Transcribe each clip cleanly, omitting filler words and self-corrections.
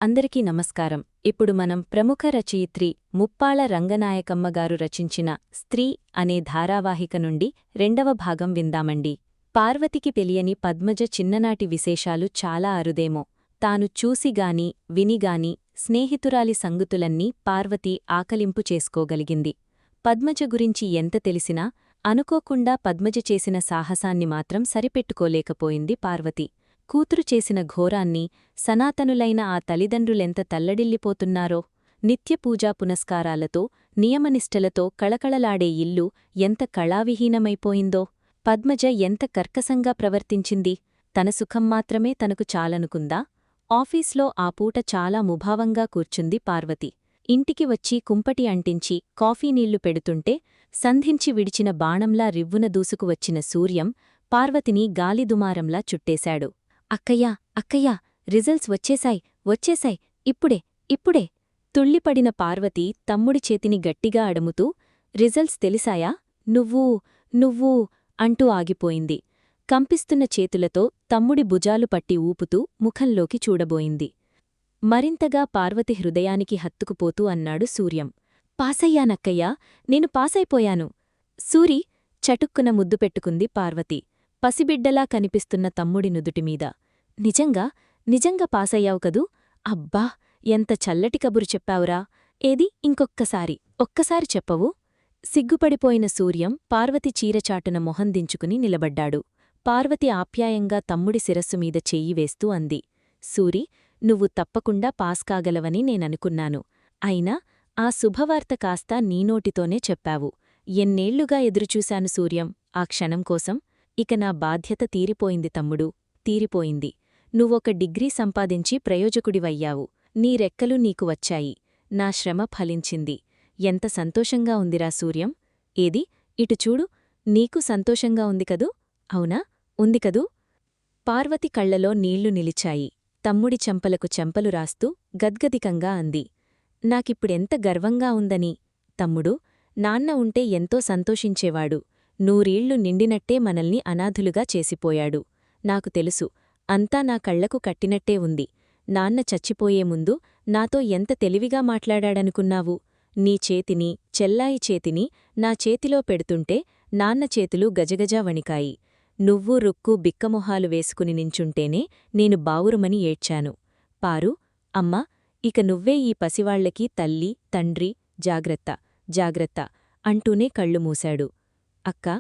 అందరికీ నమస్కారం. ఇప్పుడు మనం ప్రముఖ రచయిత్రి ముప్పాళ్ల రంగనాయకమ్మ గారు రచించిన స్త్రీ అనే ధారావాహిక నుండి రెండవ భాగం విందామండి. పార్వతికి తెలియని పద్మజ చిన్ననాటి విశేషాలు చాలా అరుదేమో. తాను చూసిగాని వినిగాని స్నేహితురాలి సంగతులన్నీ పార్వతి ఆకలింపు చేసుకోగలిగింది. పద్మజ గురించి ఎంత తెలిసినా అనుకోకుండా పద్మజ చేసిన సాహసాన్ని మాత్రం సరిపెట్టుకోలేకపోయింది పార్వతి. కూతురు చేసిన ఘోరాన్ని సనాతనులైన ఆ తల్లిదండ్రులెంత తల్లడిల్లిపోతున్నారో, నిత్యపూజా పునస్కారాలతో నియమనిష్టలతో కళకళలాడే ఇల్లు ఎంత కళావిహీనమైపోయిందో, పద్మజ ఎంత కర్కశంగా ప్రవర్తించింది. తన సుఖం మాత్రమే తనకు చాలనుకుందా? ఆఫీస్లో ఆ పూట చాలా ముభావంగా కూర్చుంది పార్వతి. ఇంటికి వచ్చి కుంపటి అంటించి కాఫీనీళ్లు పెడుతుంటే సంధించి విడిచిన బాణంలా రివ్వున దూసుకువచ్చిన సూర్యం పార్వతిని గాలిదుమారంలా చుట్టేశాడు. అక్కయ్యా అక్కయ్యా, రిజల్ట్స్ వచ్చేశాయ్, ఇప్పుడే తుళ్ళిపడిన పార్వతి తమ్ముడి చేతిని గట్టిగా అడుముతూ, రిజల్ట్స్ తెలిసాయా? నువ్వు అంటూ ఆగిపోయింది. కంపిస్తున్న చేతులతో తమ్ముడి భుజాలు పట్టి ఊపుతూ ముఖంలోకి చూడబోయింది. మరింతగా పార్వతి హృదయానికి హత్తుకుపోతూ అన్నాడు సూర్యం. పాసయ్యానక్కయ్యా, నేను పాసైపోయాను. సూరి చటుక్కున ముద్దు పెట్టుకుంది పార్వతి, పసిబిడ్డలా కనిపిస్తున్న తమ్ముడి నుదుటిమీద. నిజంగా పాసయ్యావు కదూ? అబ్బా, ఎంత చల్లటి కబురు చెప్పావురా! ఏది ఒక్కసారి చెప్పవు? సిగ్గుపడిపోయిన సూర్యం పార్వతి చీరచాటున మొహం దించుకుని నిలబడ్డాడు. పార్వతి ఆప్యాయంగా తమ్ముడి శిరస్సుమీద చెయ్యి వేస్తూ అంది. సూరి, నువ్వు తప్పకుండా పాస్ కాగలవని నేననుకున్నాను. అయినా ఆ శుభవార్త కాస్త నీనోటితోనే చెప్పావు. ఎన్నేళ్లుగా ఎదురుచూశాను సూర్యం ఆ క్షణం కోసం. ఇక నా బాధ్యత తీరిపోయింది తమ్ముడూ, తీరిపోయింది. నువ్వొక డిగ్రీ సంపాదించి ప్రయోజకుడివయ్యావు. నీ రెక్కలు నీకు వచ్చాయి. నా శ్రమ ఫలించింది. ఎంత సంతోషంగా ఉందిరా సూర్యం! ఏది, ఇటు చూడు. నీకు సంతోషంగా ఉంది కదూ? అవునా? ఉంది కదూ? పార్వతి కళ్లలో నీళ్లు నిలిచాయి. తమ్ముడి చెంపలకు చెంపలు రాస్తూ గద్గదికంగా అంది. నాకిప్పుడెంత గర్వంగా ఉందని. తమ్ముడు, నాన్న ఉంటే ఎంతో సంతోషించేవాడు. నూరీళ్లు నిండినట్టే మనల్ని అనాథులుగా చేసిపోయాడు. నాకు తెలుసు, అంతా నా కళ్లకు కట్టినట్టే ఉంది. నాన్న చచ్చిపోయే ముందు నాతో ఎంత తెలివిగా మాట్లాడాడనుకున్నావు? నీ చేతిని, చెల్లాయి చేతిని నా చేతిలో పెడుతుంటే నాన్న చేతులు గజగజా వణికాయి. నువ్వు రుక్కు బిక్కమొహాలు వేసుకుని నించుంటేనే నేను బావురుమని ఏడ్చాను. పారు, అమ్మా, ఇక నువ్వే ఈ పసివాళ్లకి తల్లి, తండ్రి, జాగ్రత్త అంటూనే కళ్ళు మూశాడు. అక్కా,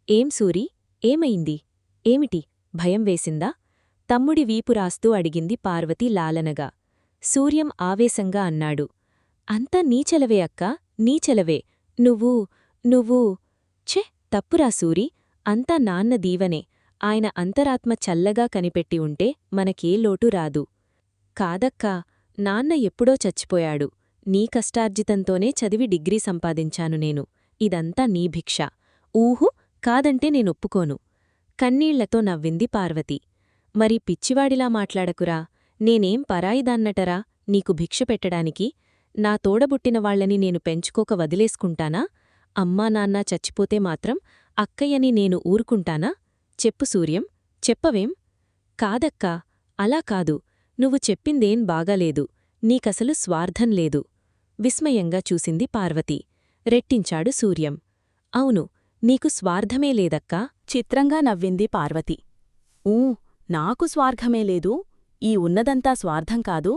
ఏం సూరి, ఏమైంది? ఏమిటి, భయం వేసిందా? తమ్ముడి వీపు రాస్తూ అడిగింది పార్వతి లాలనగా. సూర్యం ఆవేశంగా అన్నాడు. అంతా నీచలవే అక్కా, నీచలవే. నువ్వు ఛె, తప్పురా సూరి, అంతా నాన్న దీవనే. ఆయన అంతరాత్మ చల్లగా కనిపెట్టి ఉంటే మనకే లోటు రాదు. కాదక్కా, నాన్న ఎప్పుడో చచ్చిపోయాడు. నీ కష్టార్జితంతోనే చదివి డిగ్రీ సంపాదించాను నేను. ఇదంతా నీ భిక్ష. ఊహు, కాదంటే నేనొప్పుకోను. కన్నీళ్లతో నవ్వింది పార్వతి. మరి పిచ్చివాడిలా మాట్లాడకురా. నేనేం పరాయిదాన్నటరా నీకు భిక్ష పెట్టడానికి? నా తోడబుట్టినవాళ్లని నేను పెంచుకోక వదిలేసుకుంటానా? అమ్మా నాన్న చచ్చిపోతే మాత్రం అక్కయ్యని నేను ఊరుకుంటానా? చెప్పు సూర్యం, చెప్పవేం? కాదక్కా, అలా కాదు. నువ్వు చెప్పిందేం బాగాలేదు. నీకసలు స్వార్థం లేదు. విస్మయంగా చూసింది పార్వతి. రెట్టించాడు సూర్యం. అవును, నీకు స్వార్థమే లేదక్కా. చిత్రంగా నవ్వింది పార్వతి. నాకు స్వార్థమే లేదు. ఈ ఉన్నదంతా స్వార్థం కాదు.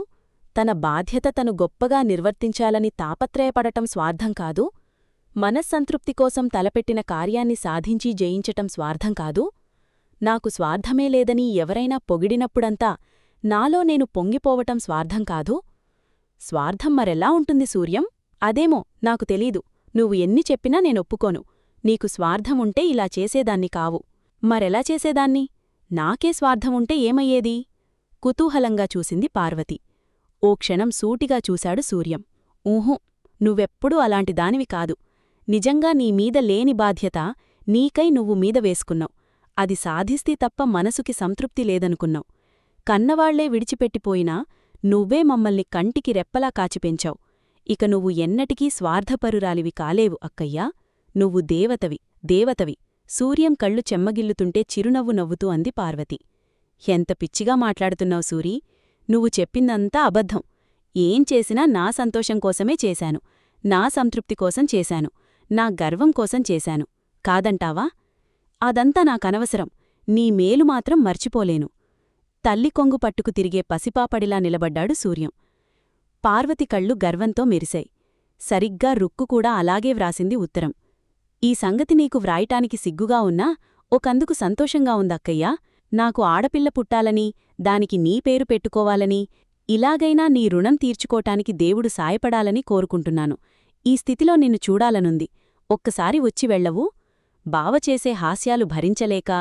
తన బాధ్యత తను గొప్పగా నిర్వర్తించాలని తాపత్రయపడటం స్వార్థం కాదు. మనస్సంతృప్తి కోసం తలపెట్టిన కార్యాన్ని సాధించి జయించటం స్వార్థం కాదు. నాకు స్వార్థమే లేదని ఎవరైనా పొగిడినప్పుడంతా నాలో నేను పొంగిపోవటం స్వార్థం కాదు. స్వార్థం మరెలా ఉంటుంది సూర్యం? అదేమో నాకు తెలీదు. నువ్వు ఎన్ని చెప్పినా నేనొప్పుకోను. నీకు స్వార్థముంటే ఇలా చేసేదాన్ని కావు. మరెలా చేసేదాన్ని? నాకే స్వార్థముంటే ఏమయ్యేది? కుతూహలంగా చూసింది పార్వతి. ఓ క్షణం సూటిగా చూశాడు సూర్యం. ఊహూ, నువ్వెప్పుడూ అలాంటి దానివి కాదు. నిజంగా నీమీద లేని బాధ్యత నీకై నువ్వు మీద వేసుకున్నావు. అది సాధిస్తే తప్ప మనసుకి సంతృప్తి లేదనుకున్నావు. కన్నవాళ్లే విడిచిపెట్టిపోయినా నువ్వే మమ్మల్ని కంటికి రెప్పలా కాచిపెంచావు. ఇక నువ్వు ఎన్నటికీ స్వార్థపరురాలివి కాలేవు అక్కయ్యా. నువ్వు దేవతవి. సూర్యం కళ్ళు చెమ్మగిల్లుతుంటే చిరునవ్వు నవ్వుతూ అంది పార్వతి. ఎంత పిచ్చిగా మాట్లాడుతున్నావు సూరీ. నువ్వు చెప్పిందంతా అబద్ధం. ఏం చేసినా నా సంతోషం కోసమే చేశాను, నా సంతృప్తి కోసం చేశాను, నా గర్వం కోసం చేశాను. కాదంటావా? అదంతా నాకనవసరం, నీ మేలు మాత్రం మర్చిపోలేను. తల్లి కొంగు పట్టుకు తిరిగే పసిపాపడిలా నిలబడ్డాడు సూర్యం. పార్వతి కళ్ళు గర్వంతో మెరిశాయి. సరిగ్గా రుక్కు కూడా అలాగే వ్రాసింది ఉత్తరం. ఈ సంగతి నీకు వ్రాయటానికి సిగ్గుగా ఉన్నా ఒకందుకు సంతోషంగా ఉందక్కయ్యా. నాకు ఆడపిల్ల పుట్టాలని, దానికి నీ పేరు పెట్టుకోవాలని, ఇలాగైనా నీ రుణం తీర్చుకోటానికి దేవుడు సాయపడాలని కోరుకుంటున్నాను. ఈ స్థితిలో నిన్ను చూడాలనుంది. ఒక్కసారి వచ్చి వెళ్ళవూ? బావచేసే హాస్యాలు భరించలేక,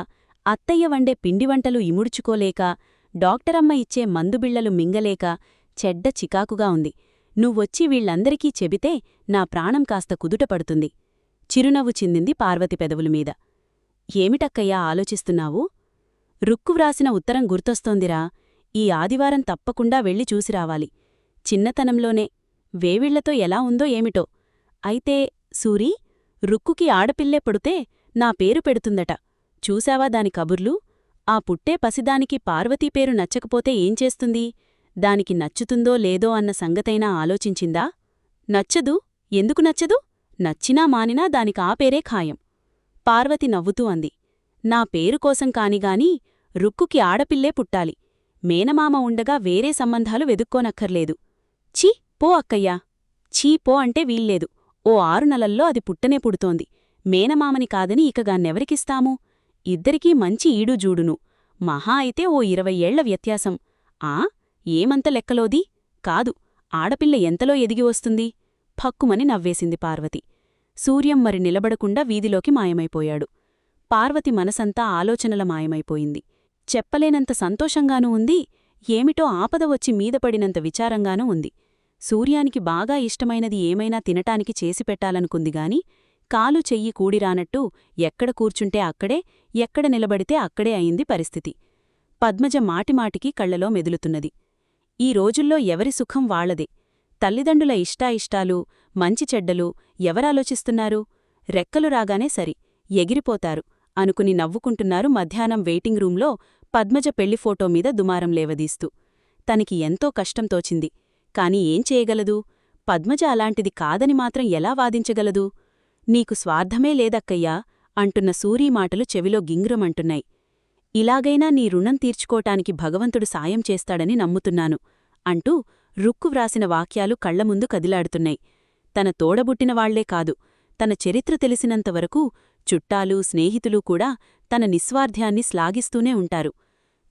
అత్తయ్య వండే పిండివంటలు ఇముడుచుకోలేక, డాక్టరమ్మ ఇచ్చే మందుబిళ్లలు మింగలేక చెడ్డ చికాకుగా ఉంది. నువ్వొచ్చి వీళ్లందరికీ చెబితే నా ప్రాణం కాస్త కుదుటపడుతుంది. చిరునవ్వు చిందింది పార్వతి పెదవులమీద. ఏమిటక్కయ్యా ఆలోచిస్తున్నావు? రుక్కు వ్రాసిన ఉత్తరం గుర్తొస్తోందిరా. ఈ ఆదివారం తప్పకుండా వెళ్ళి చూసిరావాలి. చిన్నతనంలోనే వేవిళ్లతో ఎలా ఉందో ఏమిటో. అయితే సూరీ, రుక్కుకి ఆడపిల్లే పుడితే నా పేరు పెడుతుందట. చూశావా దాని కబుర్లు? ఆ పుట్టే పసిదానికి పార్వతీ పేరు నచ్చకపోతే ఏం చేస్తుంది? దానికి నచ్చుతుందో లేదో అన్న సంగతైనా ఆలోచించిందా? నచ్చదు. ఎందుకు నచ్చదు? నచ్చినా మానినా దానికా పేరే ఖాయం. పార్వతి నవ్వుతూ అంది. నా పేరు కోసం కానిగాని రుక్కుకి ఆడపిల్లే పుట్టాలి. మేనమామ ఉండగా వేరే సంబంధాలు వెదుక్కోనక్కర్లేదు. ఛీ పో అక్కయ్యా. ఛీ పో అంటే వీల్లేదు. ఓ 6 నెలల్లో అది పుట్టనే పుడుతోంది. మేనమామని కాదని ఇకగాన్నెవరికిస్తాము? ఇద్దరికీ మంచి ఈడుజూడును. మహా అయితే ఓ 20 ఏళ్ల వ్యత్యాసం. ఏమంత లెక్కలోది? కాదు, ఆడపిల్ల ఎంతలో ఎదిగి వస్తుంది? ఫక్కుమని నవ్వేసింది పార్వతి. సూర్యం మరి నిలబడకుండా వీధిలోకి మాయమైపోయాడు. పార్వతి మనసంతా ఆలోచనల మాయమైపోయింది. చెప్పలేనంత సంతోషంగానూ ఉంది, ఏమిటో ఆపద వచ్చి మీదపడినంత విచారంగానూ ఉంది. సూర్యానికి బాగా ఇష్టమైనది ఏమైనా తినటానికి చేసిపెట్టాలనుకుందిగాని కాలు చెయ్యి కూడిరానట్టు ఎక్కడ కూర్చుంటే అక్కడే, ఎక్కడ నిలబడితే అక్కడే అయింది పరిస్థితి. పద్మజ మాటిమాటికి కళ్లలో మెదులుతున్నది. ఈ రోజుల్లో ఎవరి సుఖం వాళ్లదే. తల్లిదండ్రుల ఇష్టాయిష్టాలు, మంచి చెడ్డలు ఎవరాలోచిస్తున్నారు? రెక్కలు రాగానే సరి, ఎగిరిపోతారు అనుకుని నవ్వుకుంటున్నారు మధ్యాహ్నం వెయిటింగ్ రూంలో పద్మజ పెళ్లి ఫోటో మీద దుమారం లేవదీస్తూ. తనకి ఎంతో కష్టం తోచింది. కాని ఏం చేయగలదు? పద్మజ అలాంటిది కాదని మాత్రం ఎలా వాదించగలదు? నీకు స్వార్థమే లేదక్కయ్యా అంటున్న సూరీ మాటలు చెవిలో గింగ్రమంటున్నాయి. ఇలాగైనా నీ రుణం తీర్చుకోటానికి భగవంతుడు సాయం చేస్తాడని నమ్ముతున్నాను అంటూ రుక్కు వ్రాసిన వాక్యాలు కళ్లముందు కదిలాడుతున్నాయి. తన తోడబుట్టినవాళ్లే కాదు, తన చరిత్ర తెలిసినంతవరకు చుట్టాలు, స్నేహితులు కూడా తన నిస్వార్థ్యాన్ని శ్లాఘిస్తూనే ఉంటారు.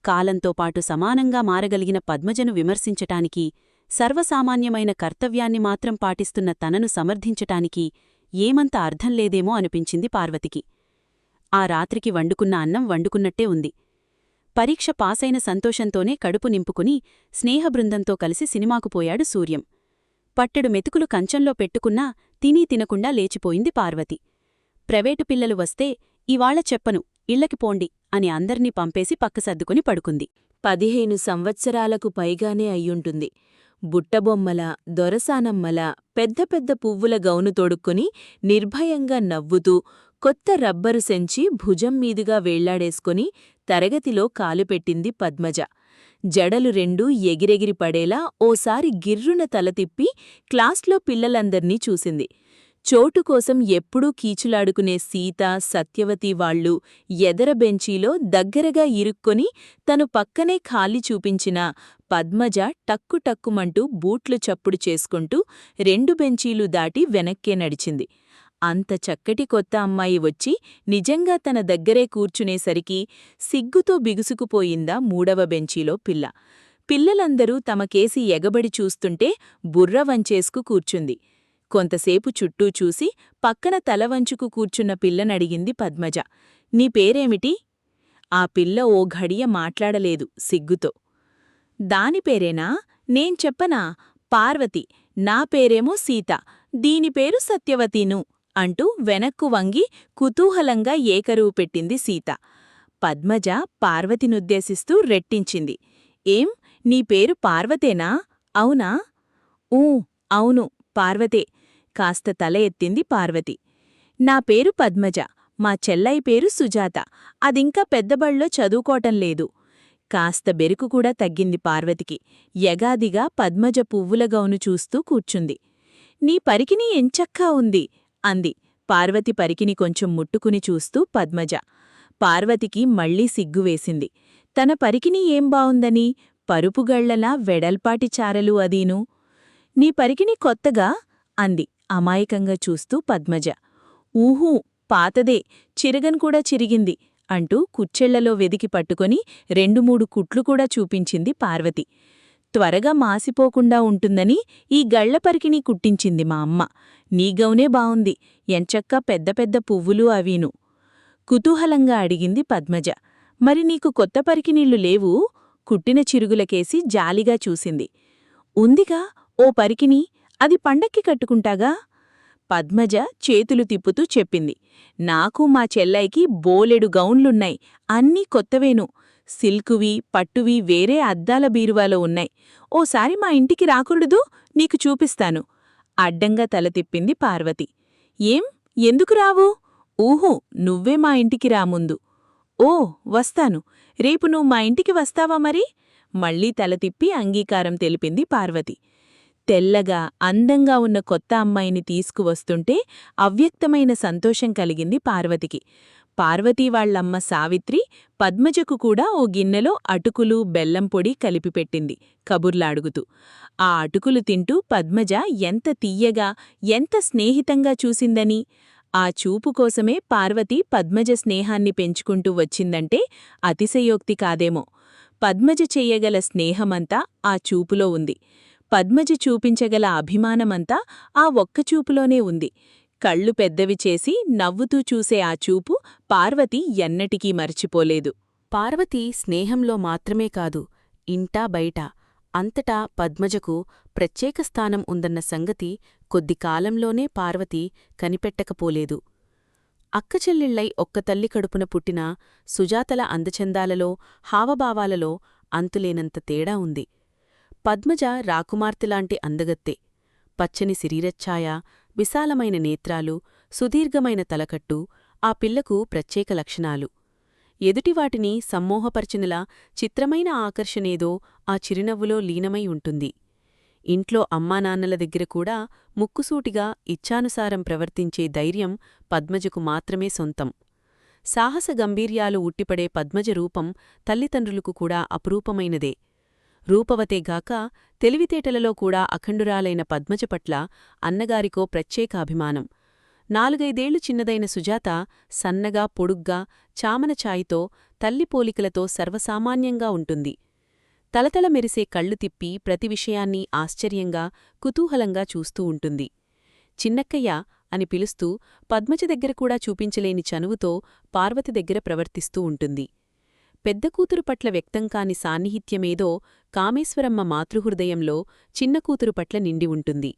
కాలంతోపాటు సమానంగా మారగలిగిన పద్మజను విమర్శించటానికి, సర్వసామాన్యమైన కర్తవ్యాన్ని మాత్రం పాటిస్తున్న తనను సమర్థించటానికి ఏమంత అర్థం లేదేమో అనిపించింది పార్వతికి. ఆ రాత్రికి వండుకున్న అన్నం వండుకున్నట్టే ఉంది. పరీక్ష పాసైన సంతోషంతోనే కడుపు నింపుకుని స్నేహబృందంతో కలిసి సినిమాకు పోయాడు సూర్యం. పట్టెడు మెతుకులు కంచంలో పెట్టుకున్నా తినీ తినకుండా లేచిపోయింది పార్వతి. ప్రైవేటు పిల్లలు వస్తే ఇవాళ చెప్పను, ఇళ్లకి పోండి అని అందర్నీ పంపేసి పక్కసర్దుకుని పడుకుంది. 15 సంవత్సరాలకు పైగానే అయ్యుంటుంది. బుట్టబొమ్మల, దొరసానమ్మల పెద్ద పెద్ద పువ్వుల గౌను తొడుక్కుని నిర్భయంగా నవ్వుతూ కొత్త రబ్బరు సెంచి భుజం మీదుగా వేళ్లాడేసుకుని తరగతిలో కాలుపెట్టింది పద్మజ. జడలు రెండూ ఎగిరెగిరి పడేలా ఓసారి గిర్రున తలతిప్పి క్లాస్లో పిల్లలందర్నీ చూసింది. చోటుకోసం ఎప్పుడూ కీచులాడుకునే సీత, సత్యవతి వాళ్లు ఎదర బెంచీలో దగ్గరగా ఇరుక్కొని తను పక్కనే ఖాళీ చూపించిన పద్మజ టక్కుటక్కుమంటూ బూట్లు చప్పుడు చేసుకుంటూ 2 బెంచీలు దాటి వెనక్కే నడిచింది. అంత చక్కటి కొత్త అమ్మాయి వచ్చి నిజంగా తన దగ్గరే కూర్చునేసరికి సిగ్గుతో బిగుసుకుపోయిందా 3వ బెంచీలో పిల్ల. పిల్లలందరూ తమకేసి ఎగబడి చూస్తుంటే బుర్ర వంచేసుకు కూర్చుంది. కొంతసేపు చుట్టూ చూసి పక్కన తలవంచుకు కూర్చున్న పిల్లనడిగింది పద్మజ, నీ పేరేమిటి? ఆ పిల్ల ఓ ఘడియ మాట్లాడలేదు సిగ్గుతో. దాని పేరేనా? నేను చెప్పనా? పార్వతి. నా పేరేమో సీత, దీని పేరు సత్యవతీను అంటూ వెనక్కు వంగి కుతూహలంగా ఏకరువు పెట్టింది సీత. పద్మజ పార్వతినుద్దేశిస్తూ రెట్టించింది, ఏం, నీ పేరు పార్వతేనా? అవునా? ఊ అవును, పార్వతే. కాస్త తల ఎత్తింది పార్వతి. నా పేరు పద్మజ, మా చెల్లై పేరు సుజాత, అదింకా పెద్దబళ్ళో చదువుకోటంలేదు. కాస్త బెరుకు కూడా తగ్గింది పార్వతికి. యగాదిగా పద్మజ పువ్వుల గౌను చూస్తూ కూర్చుంది. నీ పరికిణి ఎంచక్కా ఉంది అంది పార్వతి పరికిని కొంచెం ముట్టుకుని చూస్తూ పద్మజ. పార్వతికి మళ్లీ సిగ్గువేసింది. తన పరికిణి ఏం బావుందని, పరుపుగళ్లలా వెడల్పాటి చారలు అదీను. నీ పరికిణి కొత్తగా అంది అమాయకంగా చూస్తూ పద్మజ. ఊహూ, పాతదే, చిరగన్కూడా చిరిగింది అంటూ కుచ్చెళ్లలో వెదికి పట్టుకొని 2-3 కుట్లు కూడా చూపించింది పార్వతి. త్వరగా మాసిపోకుండా ఉంటుందని ఈ గళ్లపరికిణీ కుట్టించింది మా అమ్మ. నీ గౌనే బావుంది, ఎంచక్కా పెద్ద పెద్ద పువ్వులు అవీను. కుతూహలంగా అడిగింది పద్మజ. మరి నీకు కొత్త పరికిణీళ్లు లేవూ? కుట్టిన చిరుగులకేసి జాలిగా చూసింది. ఉందిగా ఓ పరికిణీ, అది పండక్కి కట్టుకుంటాగా. పద్మజ చేతులు తిప్పుతూ చెప్పింది. నాకు మా చెల్లైకి బోలెడు గౌన్లున్నాయి, అన్నీ కొత్తవేను. సిల్కువి, పట్టువి వేరే అద్దాల బీరువాలో ఉన్నాయి. ఓసారి మా ఇంటికి రాకూడదు? నీకు చూపిస్తాను. అడ్డంగా తల తిప్పింది పార్వతి. ఏం, ఎందుకు రావు? ఊహూ, నువ్వే మా ఇంటికి రాముందు. ఓ, వస్తాను. రేపు నువ్వు మా ఇంటికి వస్తావా మరి? మళ్లీ తల తిప్పి అంగీకారం తెలిపింది పార్వతి. తెల్లగా అందంగా ఉన్న కొత్త అమ్మాయిని తీసుకువస్తుంటే అవ్యక్తమైన సంతోషం కలిగింది పార్వతికి. పార్వతీ వాళ్లమ్మ సావిత్రి పద్మజకు కూడా ఓ గిన్నెలో అటుకులు, బెల్లం పొడి కలిపిపెట్టింది కబుర్లాడుగుతూ. ఆ అటుకులు తింటూ పద్మజ ఎంత తియ్యగా, ఎంత స్నేహితంగా చూసిందని, ఆ చూపు కోసమే పార్వతి పద్మజ స్నేహాన్ని పెంచుకుంటూ వచ్చిందంటే అతిశయోక్తి కాదేమో. పద్మజ చెయ్యగల స్నేహమంతా ఆ చూపులో ఉంది. పద్మజ చూపించగల అభిమానమంతా ఆ ఒక్కచూపులోనే ఉంది. కళ్ళు పెద్దవి చేసి నవ్వుతూ చూసే ఆ చూపు పార్వతి ఎన్నటికీ మరచిపోలేదు. పార్వతి స్నేహంలో మాత్రమే కాదు, ఇంటా బయట అంతటా పద్మజకు ప్రత్యేక స్థానం ఉందన్న సంగతి కొద్ది కాలంలోనే పార్వతి కనిపెట్టకపోలేదు. అక్కచెల్లెళ్ళై ఒక్క తల్లి కడుపున పుట్టిన సుజాతల అందచందాలలో, హావభావాలలో అంతులేనంత తేడా ఉంది. పద్మజ రాకుమార్తెలాంటి అందగత్తె. పచ్చని శరీరఛాయ, విశాలమైన నేత్రాలు, సుదీర్ఘమైన తలకట్టు ఆ పిల్లకు ప్రత్యేక లక్షణాలు. ఎదుటివాటిని సమ్మోహపర్చినలా చిత్రమైన ఆకర్షణేదో ఆ చిరునవ్వులో లీనమై ఉంటుంది. ఇంట్లో అమ్మానాన్నల దగ్గర కూడా ముక్కుసూటిగా ఇచ్ఛానుసారం ప్రవర్తించే ధైర్యం పద్మజకు మాత్రమే సొంతం. సాహస గంభీర్యాలు ఉట్టిపడే పద్మజ రూపం తల్లిదండ్రులకు కూడా అపురూపమైనదే. రూపవతేగాక తెలివితేటలలో కూడా అఖండురాలైన పద్మజ పట్ల అన్నగారికో ప్రత్యేక అభిమానం. 4-5ఏళ్లు చిన్నదైన సుజాత సన్నగా, పొడుగ్గా, చామనఛాయితో, తల్లి పోలికలతో సర్వసామాన్యంగా ఉంటుంది. తలతల మెరిసే కళ్ళు తిప్పి ప్రతి విషయాన్ని ఆశ్చర్యంగా, కుతూహలంగా చూస్తూ ఉంటుంది. చిన్నక్కయ్య అని పిలుస్తూ పద్మజ దగ్గర కూడా చూపించలేని చనువుతో పార్వతి దగ్గర ప్రవర్తిస్తూ ఉంటుంది. పెద్ద కూతురు పట్ల వ్యక్తం కాని సాన్నిహిత్యమేదో కామేశ్వరమ్మ మాతృహృదయంలో చిన్న కూతురు పట్ల నిండి ఉంటుంది.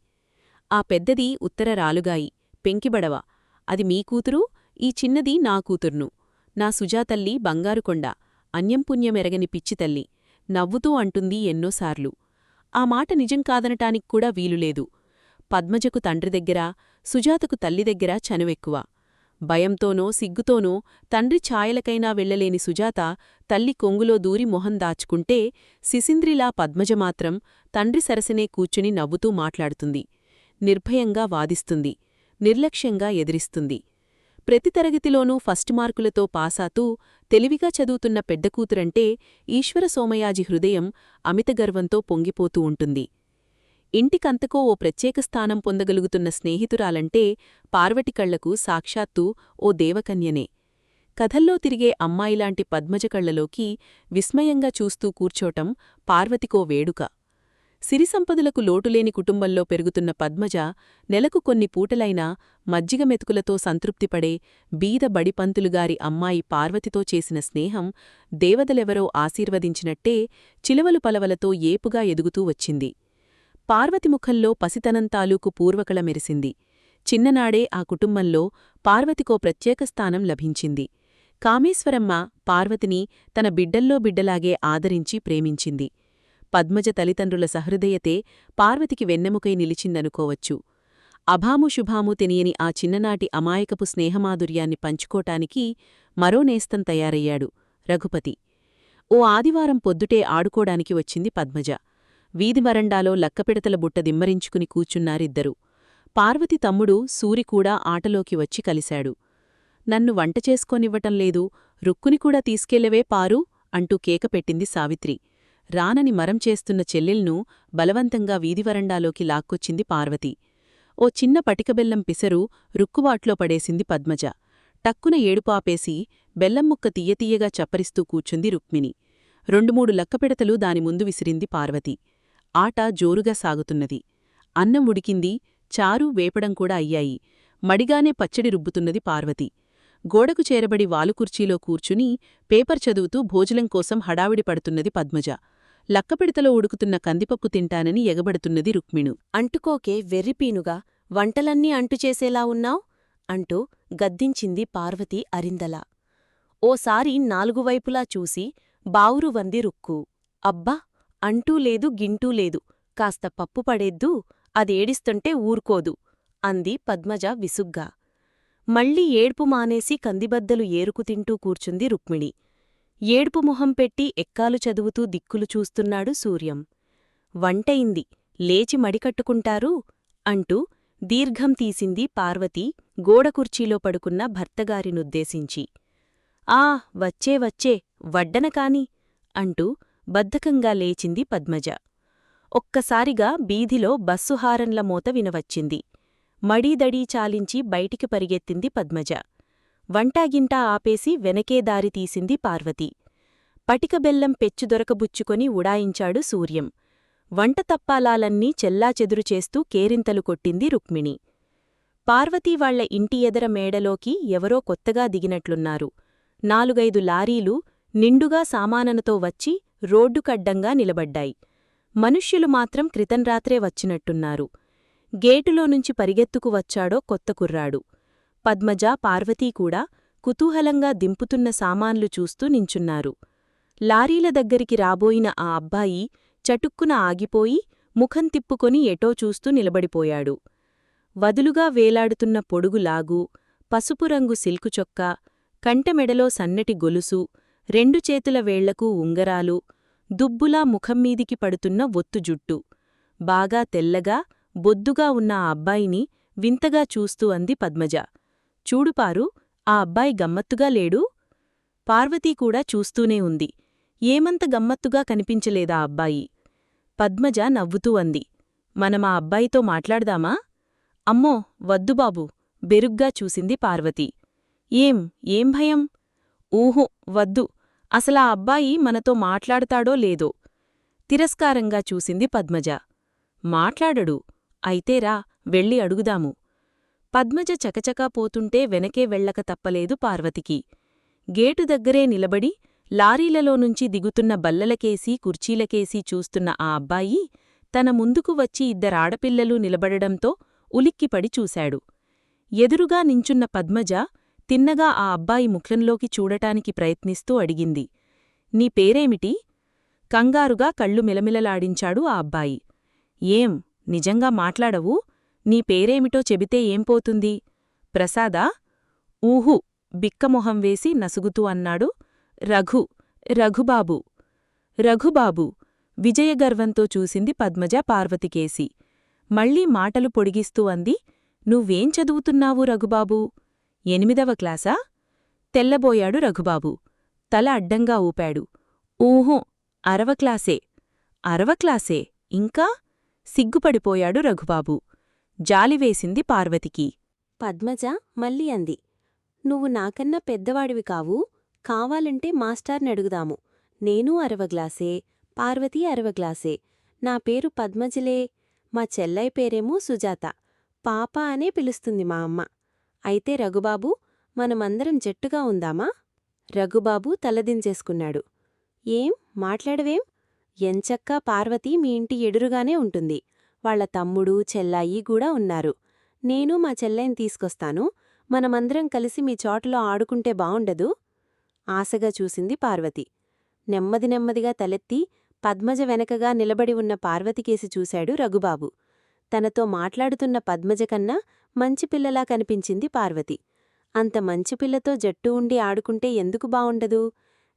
ఆ పెద్దది ఉత్తర రాలుగాయి, పెంకిబడవ. అది మీ కూతురు, ఈ చిన్నది నా కూతుర్ను. నా సుజాతల్లి బంగారుకొండ, అన్యంపుణ్యమెరగని పిచ్చితల్లి నవ్వుతూ అంటుంది ఎన్నోసార్లు. ఆ మాట నిజం కాదనటానిక్కూడా వీలులేదు. పద్మజకు తండ్రి దగ్గర, సుజాతకు తల్లి దగ్గర చనువెక్కువ. భయంతోనో సిగ్గుతోనో తండ్రి ఛాయలకైనా వెళ్లలేని సుజాత తల్లి కొంగులో దూరి మొహం దాచుకుంటే, శిశింద్రిలా పద్మజ మాత్రం తండ్రి సరసనే కూర్చుని నవ్వుతూ మాట్లాడుతుంది. నిర్భయంగా వాదిస్తుంది, నిర్లక్ష్యంగా ఎదిరిస్తుంది. ప్రతి తరగతిలోనూ ఫస్ట్ మార్కులతో పాసాతూ తెలివిగా చదువుతున్న పెద్దకూతురంటే ఈశ్వర సోమయాజి హృదయం అమితగర్వంతో పొంగిపోతూ ఉంటుంది. ఇంటికంతకో ఓ ప్రత్యేక స్థానం పొందగలుగుతున్న స్నేహితురాలంటే పార్వటి కళ్లకు సాక్షాత్తూ ఓ దేవకన్యనే. కథల్లో తిరిగే అమ్మాయిలాంటి పద్మజ కళ్లలోకి విస్మయంగా చూస్తూ కూర్చోటం పార్వతికో వేడుక. సిరిసంపదలకు లోటులేని కుటుంబంలో పెరుగుతున్న పద్మజ నెలకు కొన్ని పూటలైనా మజ్జిగ మెతుకులతో సంతృప్తిపడే బీద బడిపంతులుగారి అమ్మాయి పార్వతితో చేసిన స్నేహం దేవతలెవరో ఆశీర్వదించినట్టే చిలువలు పలవలతో ఏపుగా ఎదుగుతూ వచ్చింది. పార్వతి ముఖంలో పసితనం తాలూకు పూర్వకళ మెరిసింది. చిన్ననాడే ఆ కుటుంబంలో పార్వతికో ప్రత్యేక స్థానం లభించింది. కామేశ్వరమ్మ పార్వతిని తన బిడ్డల్లో బిడ్డలాగే ఆదరించి ప్రేమించింది. పద్మజ తల్లిదండ్రుల సహృదయతే పార్వతికి వెన్నెముకై నిలిచిందనుకోవచ్చు. అభాముశుభాము తెలియని ఆ చిన్ననాటి అమాయకపు స్నేహమాధుర్యాన్ని పంచుకోటానికి మరో నేస్తం తయారయ్యాడు రఘుపతి. ఓ ఆదివారం పొద్దుటే ఆడుకోడానికి వచ్చింది పద్మజ. వీధి వరండాలో లక్కపిడతల బుట్ట దిమ్మరించుకుని కూచున్నారిద్దరూ. పార్వతి తమ్ముడు సూరికూడా ఆటలోకి వచ్చి కలిశాడు. నన్ను వంట చేసుకోనివ్వటం లేదు, రుక్కుని కూడా తీసుకెళ్లవే పారు అంటూ కేకపెట్టింది సావిత్రి. రానని మరం చేస్తున్న చెల్లెల్ను బలవంతంగా వీధివరండాలోకి లాక్కొచ్చింది పార్వతి. ఓ చిన్న పటికబెల్లం పిసరు రుక్కువాట్లో పడేసింది పద్మజ. టక్కున ఏడుపాపేసి బెల్లంముక్క తీయతీయగా చప్పరిస్తూ కూర్చుంది రుక్మిణి. 2-3 లక్కపెడతలు దాని ముందు విసిరింది పార్వతి. ఆట జోరుగా సాగుతున్నది. అన్నం ఉడికింది, చారు వేపడం కూడా అయ్యాయి. మడిగానే పచ్చడి రుబ్బుతున్నది పార్వతి. గోడకు చేరబడి వాలుకుర్చీలో కూర్చుని పేపర్ చదువుతూ భోజనం కోసం హడావిడి పడుతున్నది పద్మజ. లక్కపిడతలో ఉడుకుతున్న కందిపప్పు తింటానని ఎగబడుతున్నది రుక్మిణు. అంటుకోకే వెర్రిపీనుగా, వంటలన్నీ అంటుచేసేలా ఉన్నావ్ అంటూ గద్దించింది పార్వతి అరిందలా. ఓసారి 4 వైపులా చూసి బావురువంది రుక్కు. అబ్బా, అంటూ లేదు గింటూ లేదు, కాస్త పప్పు పడేద్దూ, అదేడిస్తుంటే ఊరుకోదు అంది పద్మజ విసుగ్గా. మళ్ళీ ఏడ్పు మానేసి కందిబద్దలు ఏరుకుతింటూ కూర్చుంది రుక్మిణి. ఏడ్పు మొహం పెట్టి ఎక్కాలు చదువుతూ దిక్కులు చూస్తున్నాడు సూర్యం. వంటయింది, లేచి మడికట్టుకుంటారు అంటూ దీర్ఘం తీసింది పార్వతి గోడకుర్చీలో పడుకున్న భర్తగారినుద్దేశించి. ఆ వచ్చే వచ్చే, వడ్డన కాని అంటూ బద్ధకంగా లేచింది పద్మజ. ఒక్కసారిగా బీధిలో బస్సు హారన్ల మోత వినవచ్చింది. మడీదడీ చాలించి బయటికి పరిగెత్తింది పద్మజ. వంటాగింటా ఆపేసి వెనకే దారి తీసింది పార్వతి. పటికబెల్లం పెచ్చు దొరకబుచ్చుకొని ఉడాయించాడు సూర్యం. వంట తప్పాలాలన్నీ చెల్లాచెదురు చేస్తూ కేరింతలు కొట్టింది రుక్మిణి. పార్వతీ వాళ్ల ఇంటి ఎదర మేడలోకి ఎవరో కొత్తగా దిగినట్లున్నారు. 4-5 లారీలు నిండుగా సామాననతో వచ్చి రోడ్డుకడ్డంగా నిలబడ్డాయి. మనుష్యులు మాత్రం క్రితంరాత్రే వచ్చినట్టున్నారు. గేటులోనుంచి పరిగెత్తుకు వచ్చాడో కొత్త కుర్రాడు. పద్మజ, పార్వతీ కూడా కుతూహలంగా దింపుతున్న సామాన్లు చూస్తూ నించున్నారు. లారీల దగ్గరికి రాబోయిన ఆ అబ్బాయి చటుక్కున ఆగిపోయి ముఖం తిప్పుకొని ఎటో చూస్తూ నిలబడిపోయాడు. వదులుగా వేలాడుతున్న పొడుగులాగు, పసుపురంగు సిల్కు చొక్కా, కంటెమెడలో సన్నటి గొలుసు, 2 చేతుల వేళ్లకు ఉంగరాలు, దుబ్బులా ముఖమ్మీదికి పడుతున్న ఒత్తు జుట్టు. బాగా తెల్లగా, బొద్దుగా ఉన్న ఆ అబ్బాయిని వింతగా చూస్తూ అంది పద్మజ. చూడుపారు, ఆ అబ్బాయి గమ్మత్తుగా లేడూ? పార్వతీ కూడా చూస్తూనే ఉంది. ఏమంత గమ్మత్తుగా కనిపించలేదా అబ్బాయి? పద్మజ నవ్వుతూ అంది. మనమా అబ్బాయితో మాట్లాడదామా? అమ్మో వద్దుబాబు, బెరుగ్గా చూసింది పార్వతి. ఏం భయం? ఊహు వద్దు, అసలా అబ్బాయి మనతో మాట్లాడతాడో లేదో. తిరస్కారంగా చూసింది పద్మజ. మాట్లాడడు, అయితేరా వెళ్ళి అడుగుదాము. పద్మజ చకచకా పోతుంటే వెనకే వెళ్ళక తప్పలేదు పార్వతికి. గేటు దగ్గరే నిలబడి లారీలలోనుంచి దిగుతున్న బల్లలకేసి కుర్చీలకేసి చూస్తున్న ఆ అబ్బాయి తన ముందుకు వచ్చి 2 ఆడపిల్లలు నిలబడడంతో ఉలిక్కిపడి చూశాడు. ఎదురుగా నించున్న పద్మజ తిన్నగా ఆ అబ్బాయి ముఖంలోకి చూడటానికి ప్రయత్నిస్తూ అడిగింది. నీ పేరేమిటి? కంగారుగా కళ్ళు మిలమిలలాడించాడు ఆ అబ్బాయి. ఏం, నిజంగా మాట్లాడవు? నీ పేరేమిటో చెబితే ఏం పోతుంది? ప్రసాదా? ఊహు, బిక్కమొహం వేసి నసుగుతూ అన్నాడు. రఘుబాబు. రఘుబాబు, విజయగర్వంతో చూసింది పద్మజ పార్వతికేసి. మళ్లీ మాటలు పొడిగిస్తూ అంది. నువ్వేం చదువుతున్నావు రఘుబాబూ? 8వ క్లాసా? తెల్లబోయాడు రఘుబాబు. తల అడ్డంగా ఊపాడు. ఊహూ, 6వ క్లాసే. 6వ క్లాసే, ఇంకా? సిగ్గుపడిపోయాడు రఘుబాబు. జాలివేసింది పార్వతికి. పద్మజ మళ్ళీ అంది. నువ్వు నాకన్నా పెద్దవాడివి కావు, కావాలంటే మాస్టార్నడుగుదాము. నేనూ 6వ క్లాసే, పార్వతీ 6వ క్లాసే. నా పేరు పద్మజలే. మా చెల్లై పేరేమో సుజాత. పాప అనే పిలుస్తుంది మా అమ్మ. అయితే రఘుబాబూ, మనమందరం జట్టుగా ఉందామా? రఘుబాబు తలదించేసుకున్నాడు. ఏం మాట్లాడవేం? ఎంచక్కా పార్వతి మీ ఇంటి ఎదురుగానే ఉంటుంది. వాళ్ల తమ్ముడు, చెల్లాయి కూడా ఉన్నారు. నేను మా చెల్లైని తీసుకొస్తాను. మనమందరం కలిసి మీ చోటలో ఆడుకుంటే బావుండదు? ఆశగా చూసింది పార్వతి. నెమ్మదిగా తలెత్తి పద్మజ వెనకగా నిలబడి ఉన్న పార్వతికేసి చూశాడు రఘుబాబు. తనతో మాట్లాడుతున్న పద్మజ కన్నా మంచిపిల్లలా కనిపించింది పార్వతి. అంత మంచిపిల్లతో జట్టు ఉండి ఆడుకుంటే ఎందుకు బావుండదు?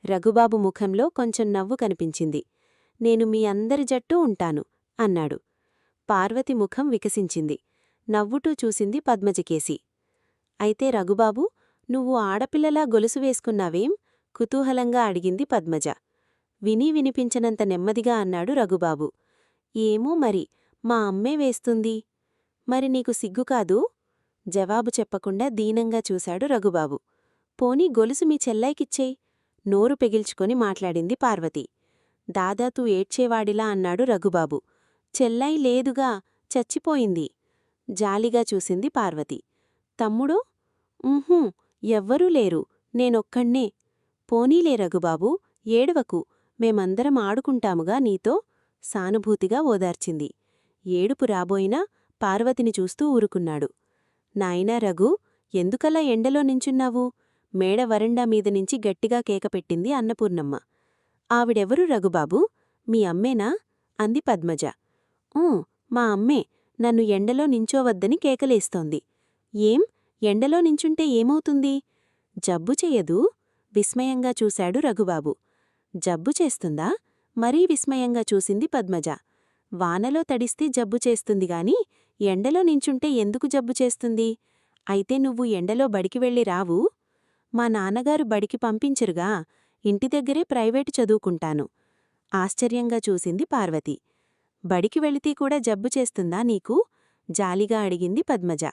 రఘుబాబు ముఖంలో కొంచెం నవ్వు కనిపించింది. నేను మీ అందరి జట్టు ఉంటాను అన్నాడు. పార్వతి ముఖం వికసించింది. నవ్వుటూ చూసింది పద్మజకేసి. అయితే రఘుబాబు, నువ్వు ఆడపిల్లలా గొలుసు వేసుకున్నావేం? కుతూహలంగా అడిగింది పద్మజ. వినీ వినిపించనంత నెమ్మదిగా అన్నాడు రఘుబాబు. ఏమో మరి, మా అమ్మే వేస్తుంది. మరి నీకు సిగ్గుకాదూ? జవాబు చెప్పకుండా దీనంగా చూశాడు రఘుబాబు. పోనీ గొలుసు మీ చెల్లాయికిచ్చేయ్, నోరు పెగిల్చుకొని మాట్లాడింది పార్వతి. దాదాతూ ఏడ్చేవాడిలా అన్నాడు రఘుబాబు. చెల్లాయి లేదుగా, చచ్చిపోయింది. జాలిగా చూసింది పార్వతి. తమ్ముడో? ఎవ్వరూ లేరు, నేనొక్కణ్ణే. పోనీలే రఘుబాబు, ఏడవకు, మేమందరం ఆడుకుంటాముగా నీతో సానుభూతిగా ఓదార్చింది. ఏడుపు రాబోయినా పార్వతిని చూస్తూ ఊరుకున్నాడు. నాయనా రఘు, ఎందుకలా ఎండలో నించున్నావు? మేడ వరండా మీదనుంచి గట్టిగా కేకపెట్టింది అన్నపూర్ణమ్మ. ఆవిడెవరు రఘుబాబు? మీ అమ్మేనా? అంది పద్మజ. మా అమ్మే, నన్ను ఎండలో నించోవద్దని కేకలేస్తోంది. ఏం, ఎండలో నించుంటే ఏమవుతుంది? జబ్బు చెయ్యదూ? విస్మయంగా చూశాడు రఘుబాబు. జబ్బు చేస్తుందా? మరీ విస్మయంగా చూసింది పద్మజ. వానలో తడిస్తే జబ్బు చేస్తుందిగాని ఎండలో నించుంటే ఎందుకు జబ్బు చేస్తుంది? అయితే నువ్వు ఎండలో బడికి వెళ్ళి రావూ? మా నాన్నగారు బడికి పంపించరుగా, ఇంటి దగ్గరే ప్రైవేటు చదువుకుంటాను. ఆశ్చర్యంగా చూసింది పార్వతి. బడికి వెళితే కూడా జబ్బు చేస్తుందా నీకు? జాలిగా అడిగింది పద్మజ.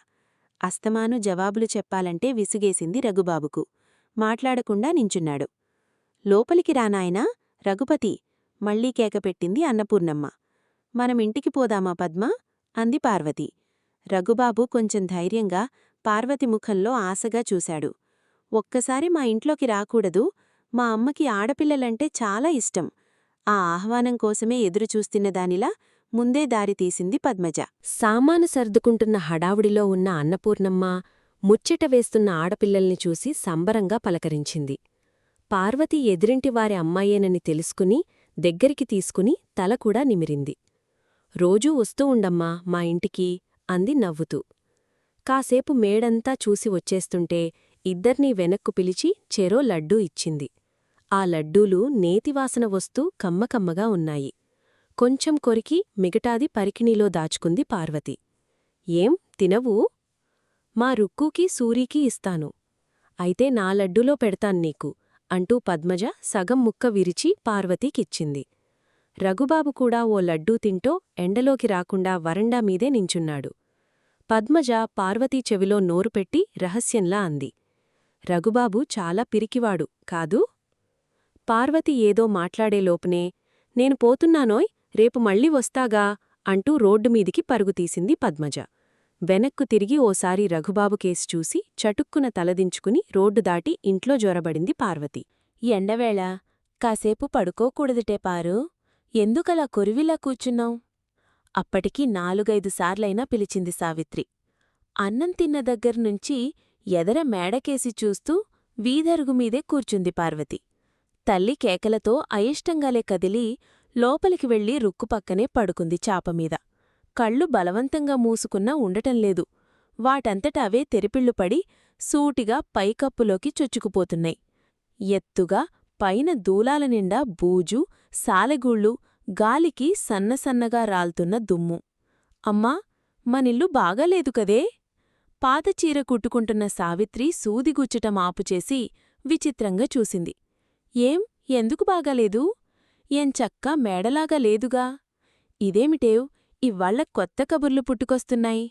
అస్తమాను జవాబులు చెప్పాలంటే విసుగేసింది రఘుబాబుకు. మాట్లాడకుండా నించున్నాడు. లోపలికి రానాయనా, రఘుపతి, మళ్లీ కేకపెట్టింది అన్నపూర్ణమ్మ. మనమింటికి పోదామా పద్మా? అంది పార్వతి. రఘుబాబు కొంచెం ధైర్యంగా పార్వతి ముఖంలో ఆశగా చూశాడు. ఒక్కసారి మా ఇంట్లోకి రాకూడదూ? మా అమ్మకి ఆడపిల్లలంటే చాలా ఇష్టం. ఆ ఆహ్వానం కోసమే ఎదురుచూస్తున్నదానిలా ముందే దారి తీసింది పద్మజ. సామాను సర్దుకుంటున్న హడావుడిలో ఉన్న అన్నపూర్ణమ్మ ముచ్చట వేస్తున్న ఆడపిల్లల్ని చూసి సంబరంగా పలకరించింది. పార్వతి ఎదిరింటివారి అమ్మాయేనని తెలుసుకుని దగ్గరికి తీసుకుని తల కూడా నిమిరింది. రోజూ వస్తూ ఉండమ్మా మా ఇంటికి, అంది నవ్వుతూ. కాసేపు మేడంతా చూసి వచ్చేస్తుంటే ఇద్దర్నీ వెనక్కు పిలిచి చెరో లడ్డూ ఇచ్చింది. ఆ లడ్డూలు నేతివాసన వస్తూ కమ్మకమ్మగా ఉన్నాయి. కొంచెం కొరికి మిగటాది పరికిణీలో దాచుకుంది పార్వతి. ఏం తినవూ? మా రుక్కూకి సూరీకి ఇస్తాను. అయితే నా లడ్డూలో పెడతాన్నీకు అంటూ పద్మజ సగం ముక్క విరిచి పార్వతీకిచ్చింది. రఘుబాబు కూడా ఓ లడ్డూ తింటో ఎండలోకి రాకుండా వరండా మీదే నించున్నాడు. పద్మజ పార్వతీ చెవిలో నోరుపెట్టి రహస్యంలా అంది. రఘుబాబు చాలా పిరికివాడు, కాదూ? పార్వతి ఏదో మాట్లాడేలోపునే నేను పోతున్నానోయ్, రేపు మళ్ళీ వస్తాగా అంటూ రోడ్డుమీదికి పరుగుతీసింది పద్మజ. వెనక్కు తిరిగి ఓసారి రఘుబాబు కేసి చూసి చటుక్కున తలదించుకుని రోడ్డు దాటి ఇంట్లో జొరబడింది పార్వతి. ఎండవేళ కాసేపు పడుకోకూడదుటే పారు, ఎందుకలా కొరివిలా కూర్చున్నావు? అప్పటికి 4-5 సార్లైనా పిలిచింది సావిత్రి. అన్నం తిన్న దగ్గర్నుంచి ఎదర మేడకేసి చూస్తూ వీధరుగుమీదే కూర్చుంది పార్వతి. తల్లి కేకలతో అయిష్టంగాలే కదిలి లోపలికి వెళ్లి రుక్కుపక్కనే పడుకుంది చాపమీద. కళ్ళు బలవంతంగా మూసుకున్నా ఉండటంలేదు. వాటంతట అవే తెరిపిళ్లుపడి సూటిగా పైకప్పులోకి చొచ్చుకుపోతున్నాయి. ఎత్తుగా పైన దూలాల నిండా బూజు, సాలెగూళ్ళు, గాలికి సన్నసన్నగా రాల్తున్న దుమ్ము. అమ్మా, మనిల్లు బాగాలేదు కదే? పాతచీర కుట్టుకుంటున్న సావిత్రి సూదిగుచ్చటం ఆపుచేసి విచిత్రంగా చూసింది. ఏం, ఎందుకు బాగాలేదు? ఎంచక్కా మేడలాగా లేదుగా. ఇదేమిటేవ్, ఇవ్వాళ్ల కొత్త కబుర్లు పుట్టుకొస్తున్నాయి.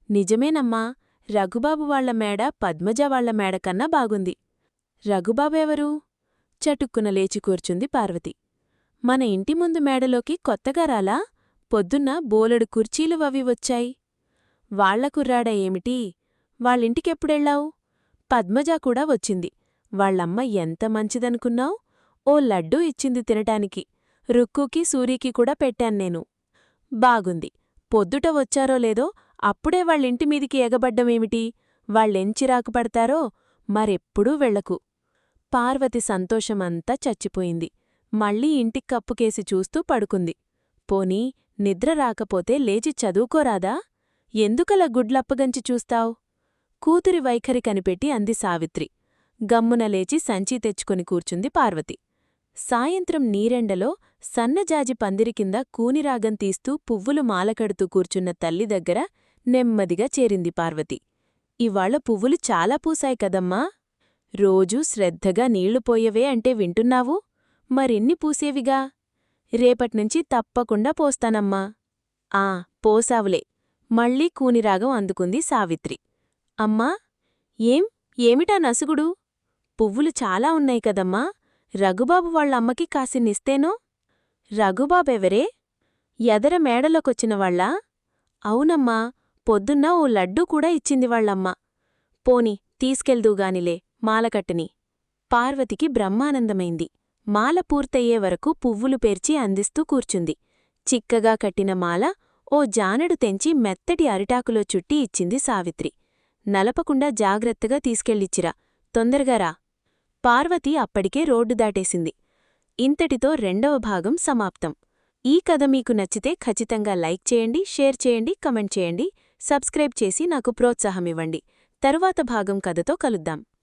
నిజమేనమ్మా, రఘుబాబు వాళ్ల మేడ పద్మజవాళ్ల మేడకన్నా బాగుంది. రఘుబాబెవరు? చటుక్కున లేచి కూర్చుంది పార్వతి. మన ఇంటి ముందు మేడలోకి కొత్తగా రాలా? పొద్దున్న బోలెడు కుర్చీలు అవి వచ్చాయి. వాళ్ల కుర్రాడా ఏమిటి? వాళ్ళింటికెప్పుడెళ్ళావు? పద్మజా కూడా వచ్చింది. వాళ్ళమ్మ ఎంత మంచిదనుకున్నావ్? ఓ లడ్డూ ఇచ్చింది తినటానికి. రుక్కుకి సూరీకి కూడా పెట్టాన్నేను. బాగుంది. పొద్దుట వచ్చారో లేదో అప్పుడే వాళ్ళింటిమీదికి ఎగబడ్డమేమిటి? వాళ్ళెంచిరాకు పడతారో మరెప్పుడూ వెళ్లకు. పార్వతి సంతోషమంతా చచ్చిపోయింది. మళ్ళీ ఇంటికి కప్పుకేసి చూస్తూ పడుకుంది. పోనీ నిద్ర రాకపోతే లేచి చదువుకోరాదా? ఎందుకలా గుడ్లప్పగంచి చూస్తావ్? కూతురి వైఖరి కనిపెట్టి అంది సావిత్రి. గమ్మున లేచి సంచీ తెచ్చుకొని కూర్చుంది పార్వతి. సాయంత్రం నీరెండలో సన్నజాజి పందిరి కింద కూనిరాగం తీస్తూ పువ్వులు మాలకడుతూ కూర్చున్న తల్లి దగ్గర నెమ్మదిగా చేరింది పార్వతి. ఇవాళ పువ్వులు చాలా పూసాయి కదమ్మా. రోజూ శ్రద్ధగా నీళ్లు పోయవే అంటే వింటున్నావు. మరిన్ని పూసేవిగా. రేపట్నుంచి తప్పకుండా పోస్తానమ్మా. ఆ పోసావులే. మళ్ళీ కూనిరాగం అందుకుంది సావిత్రి. అమ్మా ఏమిటా నసుగుడు? పువ్వులు చాలా ఉన్నాయి కదమ్మా. రఘుబాబు వాళ్ళమ్మకి కాసిన్నిస్తేనో. రఘుబాబెవరే? ఎదర మేడలోకొచ్చినవాళ్ళా? అవునమ్మా, పొద్దున్న ఓ లడ్డూ కూడా ఇచ్చింది వాళ్ళమ్మ. పోని తీసుకెళ్దూగానిలే మాలకట్టని. పార్వతికి బ్రహ్మానందమైంది. మాల పూర్తయ్యే వరకు పువ్వులు పేర్చి అందిస్తూ కూర్చుంది. చిక్కగా కట్టిన మాల ఓ జానెడు తెంచి మెత్తటి అరిటాకులో చుట్టి ఇచ్చింది సావిత్రి. నలపకుండా జాగ్రత్తగా తీసుకెళ్ళిచ్చిరా, తొందరగారా. పార్వతి అప్పటికే రోడ్డు దాటేసింది. ఇంతటితో 2వ భాగం సమాప్తం. ఈ కథ మీకు నచ్చితే ఖచ్చితంగా లైక్ చేయండి, షేర్ చేయండి, కమెంట్ చేయండి, సబ్స్క్రైబ్ చేసి నాకు ప్రోత్సాహమివ్వండి. తరువాత భాగం కథతో కలుద్దాం.